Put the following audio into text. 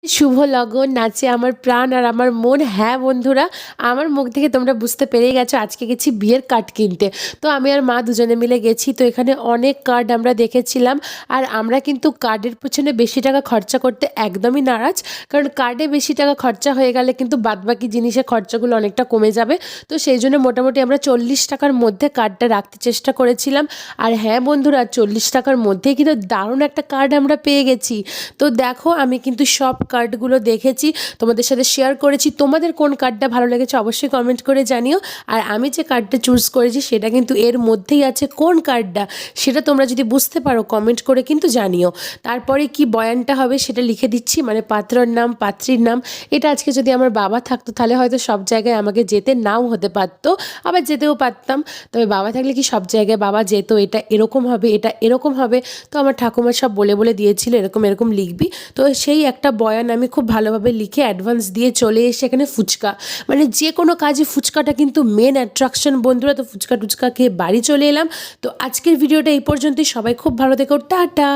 শুভ লগন নাচে আমার প্রাণ আর আমার মন। হ্যাঁ বন্ধুরা, আমার মুখ থেকে তোমরা বুঝতে পেরেই গেছো আজকে গেছি বিয়ের কার্ড কিনতে। তো আমি আর মা দুজনে মিলে গেছি। তো এখানে অনেক কার্ড আমরা দেখেছিলাম। আর আমরা কিন্তু কার্ডের পেছনে বেশি টাকা খরচা করতে একদমই নারাজ, কারণ কার্ডে বেশি টাকা খরচা হয়ে গেলে কিন্তু বাদবাকি জিনিসের খরচাগুলো অনেকটা কমে যাবে। তো সেই জন্য মোটামুটি আমরা 40 টাকার মধ্যে কার্ডটা রাখতে চেষ্টা করেছিলাম। আর হ্যাঁ বন্ধুরা, 40 টাকার মধ্যেই কিন্তু দারুণ একটা কার্ড আমরা পেয়ে গেছি। তো দেখো, আমি কিন্তু সব কার্ডগুলো দেখেছি, তোমাদের সাথে শেয়ার করেছি। তোমাদের কোন কার্ডটা ভালো লেগেছে অবশ্যই কমেন্ট করে জানিও। আর আমি যে কার্ডটা চুজ করেছি সেটা কিন্তু এর মধ্যেই আছে। কোন কার্ডটা সেটা তোমরা যদি বুঝতে পারো কমেন্ট করে কিন্তু জানিও। তারপরে কি বয়ানটা হবে সেটা লিখে দিচ্ছি, মানে পাত্রর নাম, পাত্রীর নাম। এটা আজকে যদি আমার বাবা থাকতো তাহলে হয়তো সব জায়গায় আমাকে যেতে নাও হতে পারতো, আবার যেতেও পারতাম। তবে বাবা থাকলে কি সব জায়গায় বাবা যেত, এটা এরকম হবে, এটা এরকম হবে। তো আমার ঠাকুমা সব বলে বলে দিয়েছিল এরকম এরকম লিখবি। তো সেই একটা বয়ান আমি খুব ভালোভাবে লিখে অ্যাডভান্স দিয়ে চলে এসে এখানে ফুচকা, মানে যে কোনো কাজে ফুচকাটা কিন্তু মেন অ্যাট্রাকশন বন্ধুরা। তো ফুচকা টুচকা খেয়ে বাড়ি চলে এলাম। তো আজকের ভিডিওটা এই পর্যন্তই। সবাই খুব ভালো থেকো, টাটা।